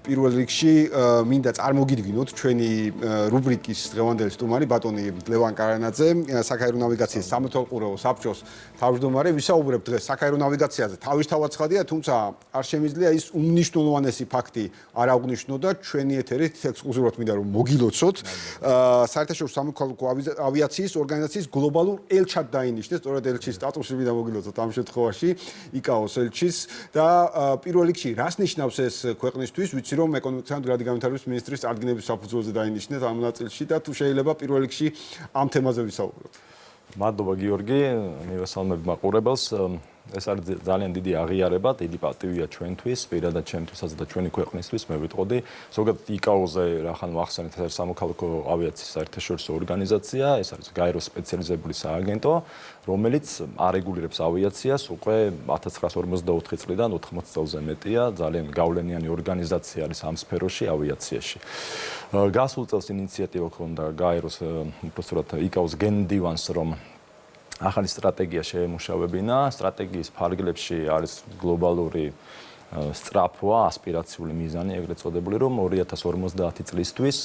პირველ რიგში მინდა წარმოგიდგინოთ ჩვენი რუბრიკის დღევანდელი სტუმარი ბატონი ლევან კარანაძე, საქაირო ნავიგაციის სამეთვალყურეო საბჭოს თავმჯდომარე. ვისაუბრებთ დღეს საქაირო ნავიგაციაზე. თავისთავად ცხადია, თუმცა არ შემიძლია ის უმნიშვნელოვანესი ფაქტი არ აღვნიშნო და ჩვენი ეთერით ექსკლუზიურად მინდა რომ მოგილოცოთ. საერთაშორისო სამოქალაქო ავიაციის ორგანიზაციის გლობალურ ელჩად დაინიშნეს, სწორედ ელჩის სტატუსი მინდა მოგილოცოთ ამ შემთხვევაში, იკაოს ელჩის და პირველ რიგში რას ნიშნავს ეს ქვეყნისთვის, ვიცი რომ ეკონომიკის და განვითარების მინისტრის წარდგინების საფუძველზე დაინიშნეს ამ ნაწილში და თუ შეიძლება პირველ რიგში ამ თემაზე ვისაუბროთ. მადლობა გიორგი, მივესალმებ მაყურებელს. ეს არის ძალიან დიდი აღიარება, დიდი პატივია ჩვენთვის, პირადად ჩემთვისაც და ჩვენი ქვეყნისთვის, მე ვიტყოდი. ზოგადად იკაოზე რახან ვახსენეთ, ეს არის სამოქალაქო ავიაციის საერთაშორისო ორგანიზაცია, ეს არის გაეროს სპეციალიზებული სააგენტო, რომელიც არეგულირებს ავიაციას უკვე 1954 წლიდან 80 წელზე მეტია, ძალიან გავლენიანი ორგანიზაცია არის ამ სფეროში ავიაციაში. გასულ წელს ინიციატივა ჰქონდა გაეროს, უბრალოდ იკაოს გენდივანს, რომ ახალი სტრატეგია შეემუშავებინა. სტრატეგიის ფარგლებში არის გლობალური სწრაფვა, ასპირაციული მიზანი, ეგრეთ წოდებული, რომ 2050 წლისთვის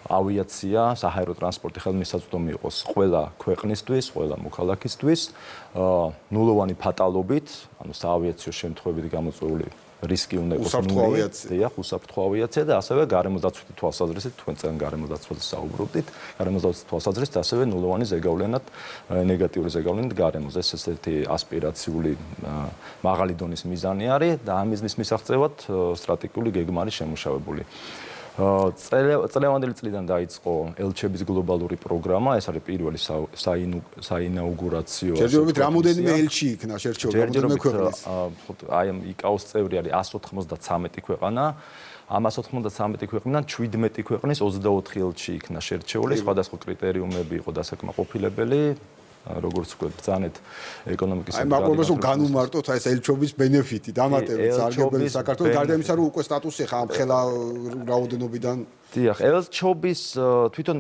ავიაცია, საჰაერო ტრანსპორტი ხელმისაწვდომი იყოს ყველა ქვეყნისთვის, ყველა მოქალაქისთვის, ნულოვანი ფატალობით, ანუ საავიაციო შემთხვევებით გამოწვეული რისკი უნდა იყოს ნული, უსაფრთხო ავიაცია და ასევე გარემოდაცვითი თვალსაზრისით, თქვენ წინ გარემოდაცვაზე საუბრობდით, გარემოდაცვითი თვალსაზრისით ასევე ნულოვანი ზეგავლენად, ნეგატიური ზეგავლენით გარემოზე, ეს ესეთი ასპირაციული მაღალი დონის მიზანი არის და ამ მიზნის მისაღწევად სტრატეგიული გეგმა არის შემუშავებული. წლევანდელი წლიდან დაიწყო ელჩების გლობალური პროგრამა, ეს არის პირველი საინაუგურაციო. ჯერჯერობით რამოდენიმე ელჩი იქნა შერჩეულ რამოდენიმე ქვეყნის. აი ამ იკაოს წევრი არის 193 ქვეყანა. ამ 193 ქვეყნიდან 17 ქვეყნის 24 ელჩი იქნა შერჩეული, სხვადასხვა კრიტერიუმები იყო დასაკმაყოფილებელი. როგორც ვთქვი, ბრძანეთ ეკონომიკის აი მაყურებელს რომ განუმარტოთ აი ეს ელჩობის ბენეფიტი, დამატებით სარგებელი საქართველოს, გარდა იმისა, რომ უკვე სტატუსი ხა ამ ხელა რაოდენობიდან. დიახ, ელჩობის თვითონ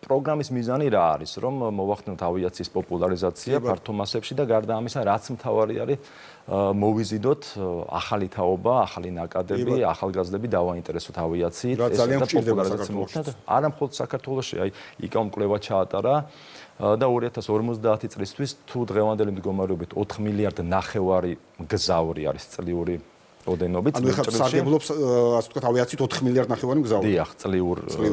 პროგრამის მიზანი რა არის, რომ მოვახდინოთ ავიაციის პოპულარიზაცია ფართო მასებში და გარდა ამისა, რაც მთავარი არის, მოვიზიდოთ ახალი თაობა, ახალი ნაკადები, ახალგაზრდები დავაინტერესოთ ავიაციით, ეს ძალიან გვჭირდება საქართველოში. არა მხოლოდ საქართველოში, აი იკაომ კვლევა ჩაატარა და 2050 წლისთვის თუ დღევანდელი მდგომარეობით 4 მილიარდ ნახევარი მგზავრი არის წლიური ოდენობით. ანუ ეხლა სარგებლობს ასე ვთქვათ ავიაციით 4 მილიარდ ნახევარი მგზავრი. დიახ,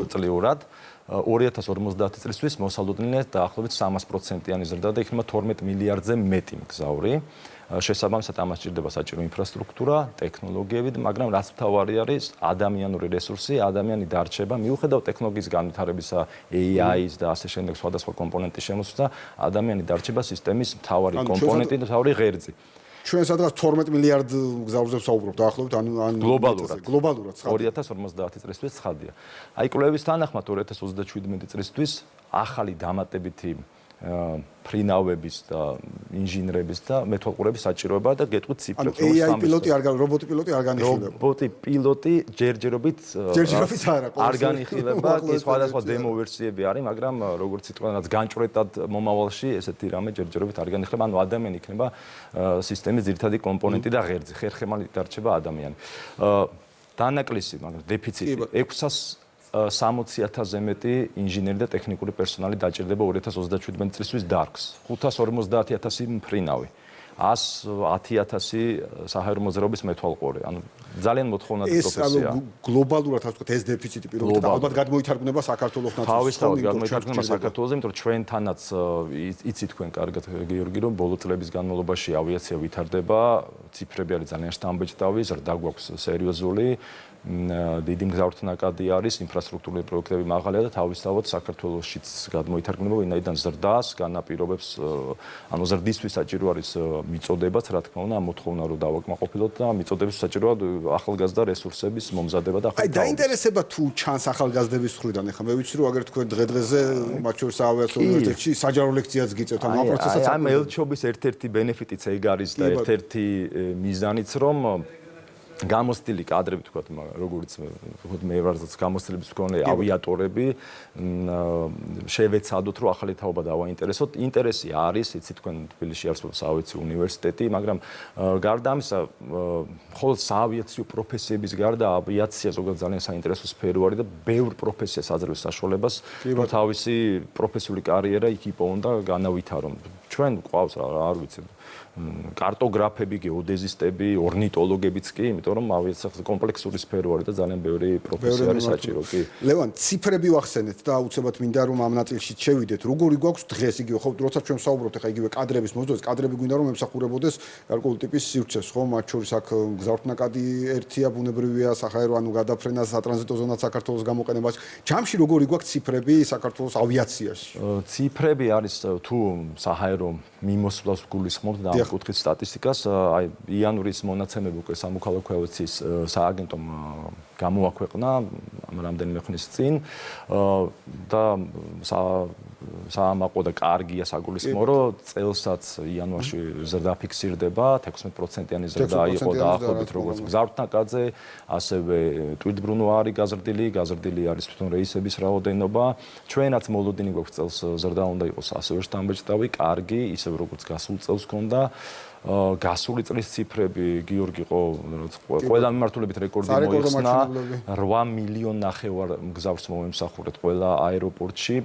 წლიურად. 2050 წლისთვის მოსალოდნელია დაახლოებით 300%-იანი ზრდა და იქნება 12 მილიარდზე მეტი მგზავრი. შესაბამისად ამას სჭირდება საჭირო ინფრასტრუქტურა, ტექნოლოგიები, მაგრამ რაც მთავარი არის ადამიანური რესურსი, ადამიანი დარჩება, მიუხედავ ტექნოლოგიის განვითარებისა, AI-ის და ასე შემდეგ სხვადასხვა კომპონენტის შემოსვლისა, ადამიანი დარჩება სისტემის მთავარი კომპონენტი და მთავარი ღერძი. ჩვენ სადღაც 12 მილიარდ მგზავრზე ვსაუბრობთ დაახლოებით ან გლობალურად 2050 წლისთვის ცხადია. აი კვლევის თანახმად 2027 წლისთვის ახალი დამატებითი ფრინავების და ინჟინრების და მეთვალყურების საჭიროება და გეტყვით ციფრებს. ანუ AI პილოტი რობოტი პილოტი არ განიხილება. რობოტი პილოტი ჯერჯერობით არ განიხილება, კი სხვადასხვა დემო ვერსიები არის, მაგრამ როგორც იტყვანაც განჭვრეტად მომავალში ესეთი რამე ჯერჯერობით არ განიხილება, ანუ ადამიანი იქნება სისტემის ძირითადი კომპონენტი და ღერძი, ხერხემალი დარჩება ადამიანი. დანაკლისი, მაგრამ დეფიციტი 660,000-ზე მეტი ინჟინერი და ტექნიკური პერსონალი დაჭირდება 2027 წლისთვის დარგს. 550,000 მფრინავი. 110,000 საჰაერო მოძრაობის მეთვალყური. ანუ ძალიან მოთხოვნადი პროფესია. ეს გლობალურად ასე ვთქვათ, ეს დეფიციტი პირველად ალბათ გადმოითარგმნება საქართველოსთან. თავისთავად გადმოითარგმნება საქართველოს, იმიტომ რომ ჩვენთანაც იცით თქვენ კარგად გიორგი, რომ ბოლო წლების განმავლობაში ავიაცია ვითარდება, ციფრები არის ძალიან შთამბეჭდავი, ზრდა გვაქვს სერიოზული. დიდი მგზავრთა ნაკადი არის, ინფრასტრუქტურული პროექტები მაღალია და თავისთავად საქართველოსშიც გადმოითარგმნება, ვინაიდან ზრდას განაპირობებს, ანუ ზრდისთვის საჭირო არის მიწოდებაც, რა თქმა უნდა, მოთხოვნა რომ დავაკმაყოფილოთ და მიწოდების საჭიროა ახალგაზრდა რესურსების მომზადება და აი დაინტერესება თუ ჩანს ახალგაზრდების მხრიდან, ეხლა მე ვიცი რომ აგერ თქვენ დღე-დღეზე მათ შორის ავიაციო უნივერსიტეტში საჯარო ლექციაც გიწევთ, ანუ ამ პროცესსაც ამ ელჩობის ერთ-ერთი ბენეფიტიც ეგ არის და ერთ-ერთი მიზანიც რომ გამოსტილი კადრები თქვათ, როგორც მე ვარზაც გამოსტილების მქონე ავიატორები შევეცადოთ, რომ ახალი თაობა დავაინტერესოთ. ინტერესი არის, იცი თქვენ თბილისში არის საავიაციო უნივერსიტეტი, მაგრამ გარდა ამისა, მხოლოდ საავიაციო პროფესიების გარდა ავიაცია ზოგადად ძალიან საინტერესო სფერო არის და ბევრ პროფესიას აძლევს საშუალებას, რომ თავისი პროფესიული კარიერა იქ იპოვონ და განავითარონ. ჩვენ გვყავს არ ვიცი კარტოგრაფები, გეოდეზისტები, ორნიტოლოგებიც კი, იმიტომ რომ ავიაცია კომპლექსური სფერო არის და ძალიან ბევრი პროფესია არის საჭირო, კი. ლევან, ციფრები ვახსენეთ და უცებად მინდა რომ ამ ნაწილში შევიდეთ. როგორი გვაქვს დღეს იგივე ხო, როცა ჩვენ ვსაუბრობთ ახლა იგივე კადრების მოსდოვის, კადრები გვინდა რომ ემსახურებოდეს გარკვეული ტიპის სივრცეს, ხო? მათ შორის აქ გზავრთნაკადი ერთია, ბუნებრივია, სახაერო, ანუ გადაფრენა, სატრანზიტო ზონად საქართველოს გამოყენებაში. ჯამში როგორი გვაქვს ციფრები საქართველოს ავიაციაში? ციფრები არის თუ საჰაერო მიმოსვლას გულისხმობთ და ამ კუთხით სტატისტიკას, აი იანვრის მონაცემები უკვე სამოქალაქო ავიაციის სააგენტომ გამოაქვეყნა ამ რამდენიმე ხნის წინ და საამაყო და კარგია საგულისხმო, რომ წელსაც იანვარში ზრდა ფიქსირდება, 16%-იანი ზრდა იყო დაახლოებით როგორც გზავრთნაკადზე, ასევე ტვირთბრუნვა არის გაზრდილი არის თვითონ რეისების რაოდენობა. ჩვენაც მოლოდინი გვაქვს წელს ზრდა უნდა იყოს ასევე შთამბეჭდავი, კარგი, ისევ როგორც გასულ წელს ჰქონდა. გასული წლის ციფრები გიორგი ყო ყველა მიმართულებით რეკორდი მოიხსნა 8 მილიონ ნახევარ მგზავრს მომემსახურეთ ყველა აეროპორტში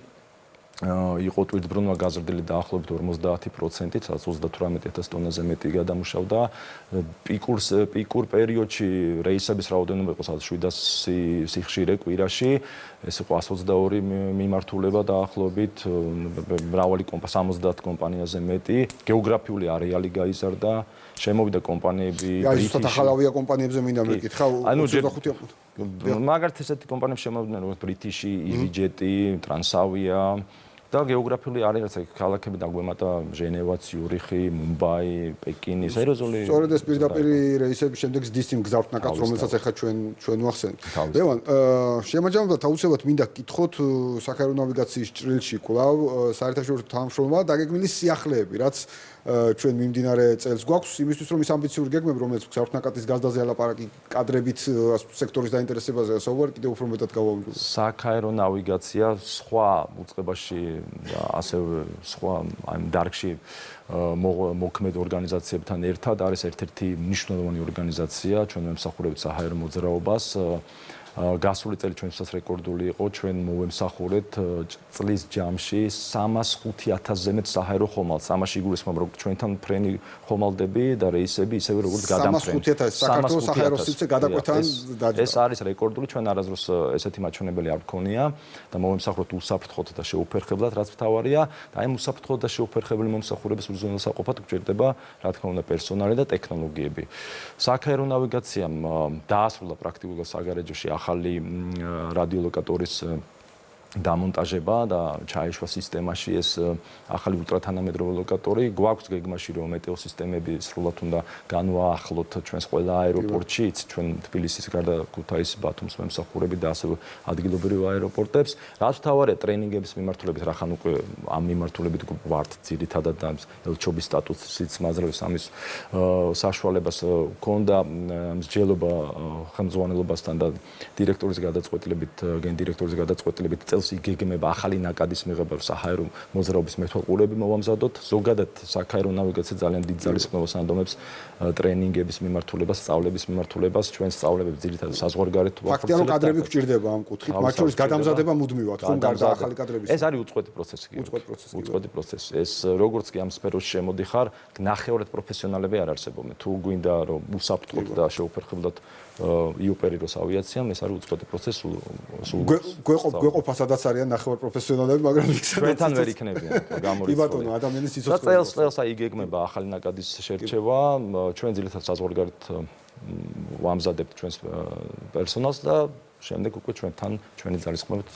იყო ტვირთბრუნვა გაზრდილი დაახლოებით 50%-ით, სადაც 38000 ტონაზე მეტი გადამუშავდა. პიკურ პერიოდში რეისების რაოდენობა იყო სადაც 700 სიხშირე კვირაში, ეს იყო 122 მიმართულება დაახლოებით, მრავალი 70 კომპანიაზე მეტი, გეოგრაფიული არეალი გაიზარდა, შემოვიდა კომპანიები ბრიტიში. ახალ ავიაკომპანიებზე მინდა მეკითხა, 25 მაგალითად ესეთი კომპანიები შემოვიდნენ როგორც ბრიტიში, EasyJet, Transavia და გეოგრაფიული არეალიც ქალაქები დაგვემატა ჟენევა, ციურიხი, მუმბაი, პეკინი, სერიოზული. სწორედ ეს პირდაპირ რეისების შემდეგ ზდის იმ გზავრთნაკადს, რომელსაც ახლა ჩვენ ვახსენებთ. ლევან, შემაჯამებლად აუცილებლად მინდა გკითხოთ საქაერო ნავიგაციის ჭრილში კვლავ საერთაშორისო თანამშრომლობა დაგეგმილი სიახლეები, რაც ჩვენ მიმდინარე წელს გვაქვს იმისთვის რომ ის ამბიციური გეგმები რომელიც გზავრთნაკადის გაზდაზე ალაპარაკი კადრებით სექტორის დაინტერესებაზე საუბარი კიდევ უფრო მეტად გავაუმჯობესოთ. საქაერო ნავიგაცია სხვა უწყებაში ასევე სხვა ამ დარგში მოქმედ ორგანიზაციებთან ერთად არის ერთ-ერთი მნიშვნელოვანი ორგანიზაცია, ჩვენ მემსახურებით საჰაერო მოძრაობას. გასული წელი ჩვენსაც რეკორდული იყო, ჩვენ მოვემსახურეთ წლის ჯამში 305,000-ზე მეტ საჰაერო ხომალდს. ამაში იგულისხმება როგორც ჩვენთან ფრენი ხომალდები და რეისები, ისევე როგორც გადამფრენი. 305,000 საქართველოს საჰაერო სივრცე გადაკვეთთან დაჯდა. ეს არის რეკორდული, ჩვენ არასდროს ესეთი მაჩვენებელი არ გქონია და მოვემსახურეთ უსაფრთხოდ და შეუფერხებლად, რაც მთავარია. და აი უსაფრთხოდ და შეუფერხებელი მომსახურების უზრუნველსაყოფად გვჭირდება, რა თქმა უნდა, პერსონალი და ტექნოლოგიები. საქაერო ნავიგაციამ დაასრულა პრაქტიკულად საგარეჯოში ახალი რადიოლოკატორის დამონტაჟება და ჩაეშვა სისტემაში ეს ახალი ულტრათანამედროვე ლოკატორი. გვაქვს გეგმაში რომ მეტეოსისტემები სრულად უნდა განვაახლოთ ჩვენს ყველა აეროპორტში, ჩვენ თბილისის გარდა ქუთაისის, ბათუმის მემსახურებით და ასევე ადგილობრივ აეროპორტებს. რაც მთავარია ტრენინგების მიმართულებით, რახან უკვე ამ მიმართულებით ვართ ძირითადად და ელჩობის სტატუსით მაძლევს ამის საშუალებას ჰქონდა მსჯელობა ხელმძღვანელობასთან და დირექტორის გადაწყვეტილებით, გენდირექტორის გადაწყვეტილებით იგეგმება ახალი ნაკადის მიღება საჰაერო მოძრაობის მეთვალყურეები მოვამზადოთ. ზოგადად საქაერო ნავიგაცია ძალიან დიდ ძალისხმევას ანდომებს ტრენინგების მიმართულებას, სწავლების მიმართულებას, ჩვენ სწავლებებს ძირითადად საზღვარგარეთ ვახორციელებთ. ფაქტია რომ კადრები გვჭირდება ამ კუთხით, მათ შორის გადამზადება მუდმივად, ხომ გარდა ახალი კადრების. ეს არის უწყვეტი პროცესი. უწყვეტი პროცესი. ეს როგორც კი ამ სფეროში შემოდიხარ, ნახევრად პროფესიონალები არ არსებობენ. თუ გვინდა რომ უსაფრთხოდ და შეუფერხებლად იოპერიროს ავიაციამ, ეს არის უწყვეტი პროცესი. გვეყოფა სადაც არიან ნახევარ პროფესიონალები, მაგრამ ჩვენთან ვერ იქნებიან გამორიცხული. ბატონო, ადამიანის სიცოცხლე. წელს აი იგეგმება ახალი ნაკადის შერჩევა, ჩვენ ძირითადად საზღვარგარეთ ვამზადებთ ჩვენს პერსონალს და შემდეგ უკვე ჩვენი ძალისხმევით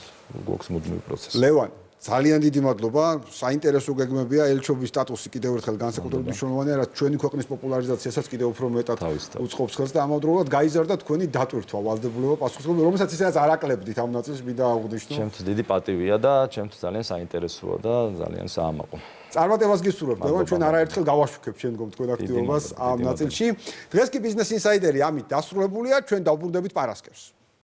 გვაქვს მუდმივი პროცესი. ლევან, ძალიან დიდი მადლობა. საინტერესო გეგმებია, ელჩობის სტატუსი კიდევ ერთხელ განსაკუთრებით მნიშვნელოვანია, რაც ჩვენი ქვეყნის პოპულარიზაციასაც კიდევ უფრო მეტად უწყობს ხელს და ამავდროულად გაიზარდა თქვენი დატვირთვა, ვალდებულება, პასუხისმგებლობა, რომელსაც ისედაც არ აკლებდით ამ ნაწილს, მინდა აღვნიშნო. ჩემთვის დიდი პატივია და ჩემთვის ძალიან საინტერესოა და ძალიან საამაყო. წარმატებას გისურვებთ. ლევან, ჩვენ არაერთხელ გავაშუქებთ შემდგომ თქვენ აქტივობას ამ ნაწილში. დღეს კი ბიზნეს ინსაიდერი ამით დასრულებულია. ჩვენ დავბრუნდებით პარასკევს.